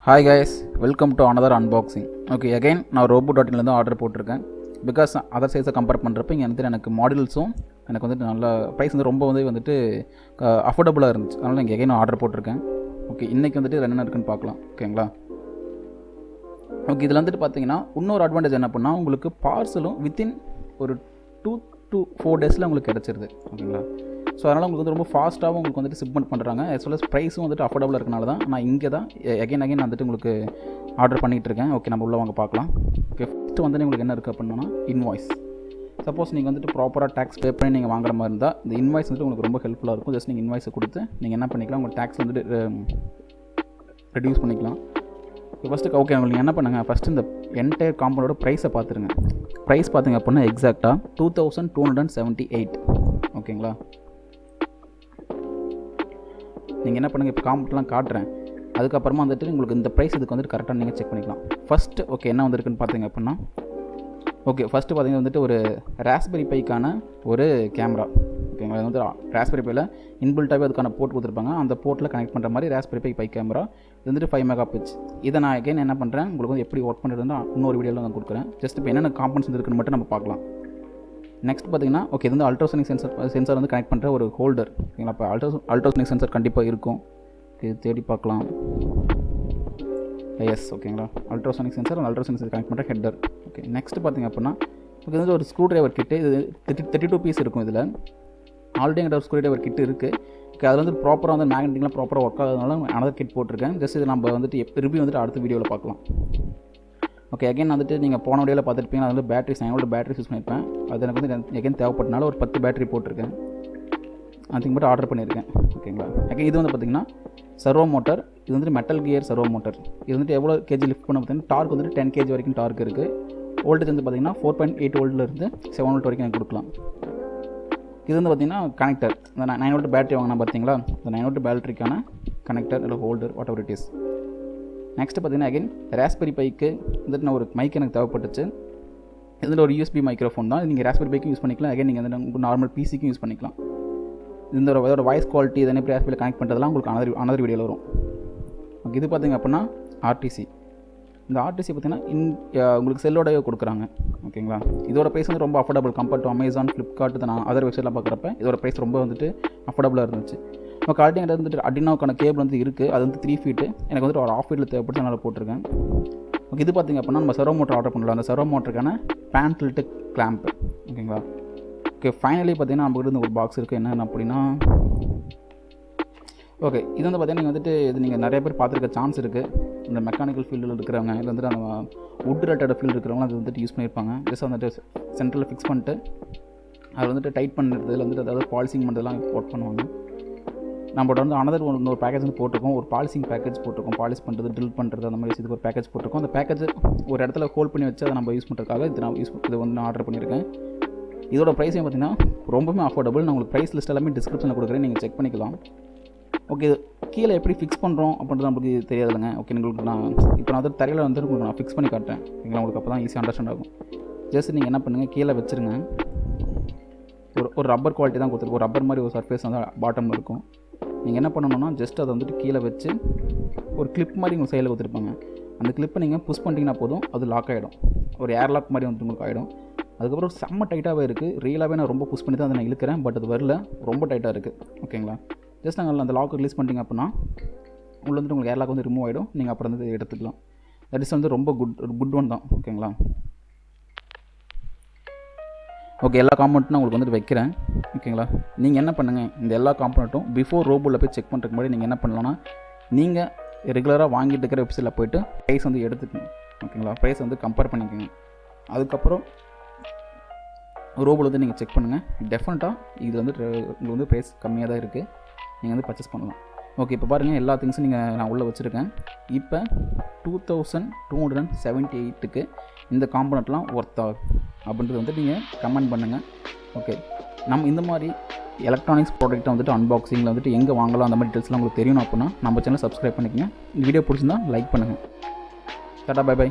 Hi guys, welcome to another unboxing. Okay, again நான் robo.in ல order போட்டிருக்கேன். Because other சைஸை கம்பேர் பண்ணுறப்ப இங்கே வந்துட்டு எனக்கு மாடல்ஸும் எனக்கு வந்துட்டு நல்ல ப்ரைஸ் வந்து ரொம்ப வந்துட்டு அஃபோர்டபுளாக இருந்துச்சு. அதனால் இங்கே எகைன் ஆர்டர் போட்டிருக்கேன். ஓகே, இன்றைக்கி வந்துட்டு என்ன இருக்குன்னு பார்க்கலாம். ஓகேங்களா? ஓகே, இதில் வந்துட்டு பார்த்தீங்கன்னா இன்னொரு அட்வான்டேஜ் என்ன பண்ணால் உங்களுக்கு பார்சலும் வித்தின் ஒரு 2 to 4 days உங்களுக்கு கிடச்சிருது. ஓகேங்களா? ஸோ அதனால் உங்களுக்கு வந்து ரொம்ப ஃபாஸ்ட்டாகவும் உங்களுக்கு வந்துட்டு ஷிப்மெண்ட் பண்ணுறாங்க. as well as ப்ரைஸும் வந்துட்டு அஃபோர்டபுளாக இருக்கனால தான் நான் இங்கே தான் அகைன் வந்துட்டு உங்களுக்கு ஆர்டர் பண்ணிகிட்டு இருக்கேன். ஓகே, நம்ம உள்ள வாங்க பார்க்கலாம். ஓகே, ஃபஸ்ட்டு வந்து உங்களுக்கு என்ன இருக்குது அப்படின்னா இன்வாய்ஸ். சப்போஸ் நீங்கள் வந்துட்டு ப்ராப்பராக டேக்ஸ் பே பண்ணி நீங்கள் வாங்குற மாதிரி இருந்தால் இந்த இன்வாய்ஸ் வந்துட்டு உங்களுக்கு ரொம்ப ஹெல்ப்ஃபுல்லாக இருக்கும். ஜஸ்ட் நீங்கள் இன்வாய்ஸை கொடுத்து நீங்கள் என்ன பண்ணிக்கலாம், உங்கள் டேக்ஸ் வந்துட்டு ரெடியூஸ் பண்ணிக்கலாம். ஃபஸ்ட்டு ஓகே, உங்களுக்கு என்ன பண்ணுங்கள், ஃபஸ்ட்டு இந்த என்டையர் காம்பவுண்டோட ப்ரைஸை பார்த்துருங்க. ப்ரைஸ் பார்த்திங்க அப்படின்னா எக்ஸாக்டாக 2278. ஓகேங்களா? நீங்கள் என்ன பண்ணுங்கள், இப்போ காம்பவுண்ட்லாம் காட்டுறேன். அதுக்கப்புறமா வந்துட்டு உங்களுக்கு இந்த ப்ரைஸ் இதுக்கு வந்துட்டு கரெக்டாக நீங்கள் செக் பண்ணிக்கலாம். ஃபஸ்ட்டு ஓகே என்ன வந்திருக்குன்னு பார்த்தீங்க அப்படின்னா, ஓகே ஃபஸ்ட்டு பார்த்தீங்கன்னா வந்துட்டு ஒரு ராஸ்பெரி பைக்கான ஒரு கேமரா. ஓகேங்களா? இது வந்து ராஸ்பெரி பையில் இன்பில்ட்டாகவே அதுக்கான போர்ட் கொடுத்துருப்பாங்க. அந்த போர்ட்டில் கனெக்ட் பண்ணுற மாதிரி ராஸ்பெரி பை கேமரா. இது வந்துட்டு 5 MP. இதை நான் அகைன் என்ன பண்ணுறேன், உங்களுக்கு வந்து எப்படி ஒர்க் பண்ணுறதுன்னா இன்னொரு வீடியோவில் நான் கொடுக்குறேன். ஜஸ்ட் இப்போ என்னென்ன காம்பவுண்ட்ஸ் இருக்குன்னு மட்டும் நம்ம பார்க்கலாம். நெக்ஸ்ட் பார்த்தீங்கன்னா ஓகே, இது வந்து அல்ட்ராசோனிக் சென்சார் வந்து கனெக்ட் பண்ணுற ஒரு ஹோல்டர். ஓகேங்களா? இப்போ அல்ட்ராசோனிக் சென்சார் கண்டிப்பாக இருக்கும். இது தேடி பார்க்கலாம். எஸ், ஓகேங்களா? அல்ட்ராசோனிக் சென்சார் அந்த அல்ட்ராசோனிக் சென்சார் கனெக்ட் பண்ணுற ஹெட்டர். ஓகே, நெக்ஸ்ட் பார்த்திங்க அப்படின்னா இது வந்து ஒரு ஸ்க்ரூ ட்ரைவர் கிட்டு. இது 32 பீஸ் இருக்கும். இதில் ஆல்ரெடி எங்கிட்ட ஒரு ஸ்க்ரூ ட்ரைவர் கிட்டு இருக்குது. ஓகே, அதில் வந்து ப்ராப்பராக வந்து மேக்னெட்டிக்லாம் ப்ராப்பராக ஒர்க் ஆகிறதுனால அனதர் கிட் போட்டிருக்கேன். ஜஸ்ட் இது நம்ம வந்துட்டு ரிவ்யூ வந்துட்டு அடுத்த வீடியோவில் பார்க்கலாம். ஓகே, அகைன் வந்துட்டு நீங்கள் போன வீடியோவில் பார்த்துருப்பீங்க. அது வந்து பேட்டரிஸ் 9 பேட்டரிஸ் யூஸ் பண்ணியிருப்பேன். அது எனக்கு வந்து எகைன் தேவைப்பட்டனால ஒரு 10 பேட்டரி போட்டிருக்கேன். அதுக்கு மட்டும் ஆர்டர் பண்ணியிருக்கேன். ஓகேங்களா? அகைன் இது வந்து பார்த்திங்கன்னா சர்வோ மோட்டர். இது வந்துட்டு மெட்டல் கியர் சர்வோ மோட்டர். இது வந்துட்டு எவ்வளோ கேஜி லிஃப்ட் பண்ண பார்த்தீங்கன்னா டார்க் வந்துட்டு 10 kg வரைக்கும் டார்க் இருக்குது. வோல்டேஜ் வந்து பார்த்திங்கன்னா 4.8 வோல்ட்லேருந்து 7 வோல்ட் வரைக்கும் எனக்கு கொடுக்கலாம். இது வந்து பார்த்திங்கன்னா கனெக்டர். இந்த 9 வோல்ட் பேட்டரி வாங்கினா பார்த்தீங்களா, இந்த 9 வோல்ட் பேட்டரிக்கான கனெக்டர் இல்லை holder what ever it is. Next பார்த்தீங்கன்னா அகைன் ராஸ்பெரி பைக்கு வந்துட்டு நான் ஒரு மைக் எனக்கு தேவைப்பட்டுச்சு. இதில் ஒரு USB மைக்ரோஃபோன் தான். நீங்கள் ராஸ்பெரி பைக்கும் யூஸ் பண்ணிக்கலாம். அகைன் நீங்கள் வந்து உங்கள் நார்மல் PCக்கும் யூஸ் பண்ணிக்கலாம். இந்த இதோட வாய்ஸ் குவாலிட்டி இதனை எப்படி ராஸ்பெரியில் கனெக்ட் பண்ணுறதுலாம் உங்களுக்கு அனதர் வீடியோவில் வரும். ஓகே, இது பார்த்திங்க அப்படின்னா RTC. இந்த RTC பார்த்திங்கன்னா உங்களுக்கு செல்லோடய கொடுக்குறாங்க. ஓகேங்களா? இதோட ப்ரைஸ் வந்து ரொம்ப affordable compared to Amazon, Flipkart, நான் அதர் வெப்சைட்லாம் பார்க்குறப்ப இதோட ப்ரைஸ் ரொம்ப வந்துட்டு அஃபோர்டபுளாக இருந்துச்சு. ஓகே, ஆல்ரெடி என்கிட்ட வந்துட்டு அடினோக்கான கேபிள் வந்து இருக்குது. அது வந்து 3 feet. எனக்கு வந்துட்டு ஒரு 1/2 feet தேவைப்பட்டு அதனால் போட்டிருக்கேன். ஓகே, இது பார்த்திங்க அப்படின்னா நம்ம சர்வோ மோட்டர் ஆர்டர் பண்ணலாம். அந்த சர்வோ மோட்டருக்கான பேன் டில்ட் கிளாம்ப். ஓகேங்களா? ஓகே, ஃபைனலி பார்த்திங்கன்னா நம்மகிட்ட இருந்து ஒரு பாக்ஸ் இருக்குது. என்னென்ன அப்படின்னா ஓகே, இது வந்து பார்த்திங்கன்னா நீங்கள் வந்துட்டு இது நீங்கள் நிறைய பேர் பார்த்துருக்க சான்ஸ் இருக்குது. இந்த மெக்கானிக்கல் ஃபீல்டில் இருக்கிறவங்க இல்லை வந்துட்டு அந்த வுட் ரிலேட்டட் ஃபீல்டு இருக்கிறவங்க அது வந்துட்டு யூஸ் பண்ணியிருப்பாங்க. ஜஸ்ட் வந்துட்டு சென்ட்ரலில் ஃபிக்ஸ் பண்ணிட்டு அது வந்துட்டு டைட் பண்ணுறது இல்லை வந்துட்டு அதாவது பாலிசிங் பண்ணுறதுலாம் ஒர்க் பண்ணுவாங்க. நம்மளோட வந்து அனதர் ஒரு பேக்கேஜ் வந்து போட்டிருக்கோம். ஒரு பாலிசிங் பேக்கேஜ் போட்டிருக்கோம். பாலிஷ் பண்ணுறது, ட்ரில் பண்ணுறது, அந்த மாதிரி இதுக்கு ஒரு பேக்கேஜ் போட்டிருக்கோம். அந்த பேக்கேஜ் ஒரு இடத்துல ஹோல்ட் பண்ணி வச்சு அதை நம்ம யூஸ் பண்ணுறதுக்காக இது வந்து நான் ஆர்டர் பண்ணியிருக்கேன். இதோட ப்ரைஸையும் பார்த்திங்கன்னா ரொம்பவே அஃபோர்டபுள். நான் உங்களுக்கு ப்ரைஸ் லிஸ்ட் எல்லாமே டிஸ்கிரிப்ஷனில் கொடுக்குறேன், நீங்கள் செக் பண்ணிக்கலாம். ஓகே, கீழே எப்படி ஃபிக்ஸ் பண்ணுறோம் அப்படின்றது நம்மளுக்கு தெரியாதுல்லைங்க. ஓகே, உங்களுக்கு நான் இப்போ நான் வந்து தரையில் வந்து உங்களுக்கு நான் ஃபிக்ஸ் பண்ணி காட்டுறேன். ஓகேங்களா? உங்களுக்கு அப்போ தான் ஈஸியாக அண்டர்ஸ்டாண்ட் ஆகும். ஜஸ்ட் நீங்கள் என்ன பண்ணுங்கள், கீழே வச்சுருங்க. ஒரு ரப்பர் குவாலிட்டி தான் கொடுத்துருக்கோம். ஒரு ரப்பர் மாதிரி ஒரு சர்ஃபேஸ் வந்து பாட்டமில் இருக்கும். நீங்கள் என்ன பண்ணணும்னா ஜஸ்ட் அதை வந்துட்டு கீழே வச்சு ஒரு கிளிப் மாதிரி உங்கள் சைடில் கொடுத்துருப்பாங்க. அந்த கிளிப்பை நீங்கள் புஷ் பண்ணிட்டீங்கன்னா போதும், அது லாக் ஆகிடும். ஒரு ஏர் லாக் மாதிரி வந்து உங்களுக்கு ஆகிடும். அதுக்கப்புறம் செம்ம டைட்டாகவே இருக்குது. ரியலாகவே நான் ரொம்ப புஷ் பண்ணி தான் அதை நான் இழுக்கிறேன். பட் அது வரல, ரொம்ப டைட்டாக இருக்குது. ஓகேங்களா? ஜஸ்ட் நாங்கள் அந்த லாக் ரிலீஸ் பண்ணிட்டீங்க அப்படின்னா உள்ள வந்துட்டு உங்களுக்கு ஏர் லாக் வந்து ரிமூவ் ஆகிடும். நீங்கள் அப்புறம் வந்து எடுத்துக்கலாம். தட் இஸ் வந்து ரொம்ப குட் ஒன் தான். ஓகேங்களா? ஓகே, எல்லா காம்பனண்ட்டும் நான் உங்களுக்கு வந்துட்டு வைக்கிறேன். ஓகேங்களா? நீங்கள் என்ன பண்ணுங்கள், இந்த எல்லா காம்பனண்ட்டும் பிஃபோர் ரோபோவில் போய் செக் பண்ணுறதுக்கு முன்னாடி நீங்கள் என்ன பண்ணலாம்னா நீங்கள் ரெகுலராக வாங்கிட்டு இருக்கிற வெப்சைட்டில் போய்ட்டு ப்ரைஸ் வந்து எடுத்துக்கணும். ஓகேங்களா? ப்ரைஸ் வந்து கம்பேர் பண்ணிக்கோங்க. அதுக்கப்புறம் ரோபோவில் வந்து நீங்கள் செக் பண்ணுங்கள். டெஃபினட்டாக இது வந்துட்டு உங்களுக்கு வந்து ப்ரைஸ் கம்மியாக தான் இருக்குது. நீங்கள் வந்து பர்ச்சேஸ் பண்ணலாம். ஓகே, இப்போ பாருங்கள் எல்லா திங்ஸும் நான் உள்ளே வச்சுருக்கேன். இப்போ 2278க்கு இந்த காம்பனண்ட்லாம் ஒர்த்தா அப்படின்றது வந்துட்டு நீங்கள் கமெண்ட் பண்ணுங்கள். ஓகே, நம்ம இந்த மாதிரி எலக்ட்ரானிக்ஸ் ப்ராடக்ட்டை வந்துட்டு அன்பாக்சிங்கில் வந்துட்டு எங்கே வாங்கலாம் அந்த மாதிரி டீட்டெயில்ஸ்லாம் உங்களுக்கு தெரியணும் அப்படின்னா நம்ம சேனல் சப்ஸ்கிரைப் பண்ணிக்கங்க. இந்த வீடியோ பிடிச்சிருந்தா லைக் பண்ணுங்கள். Tata, bye by.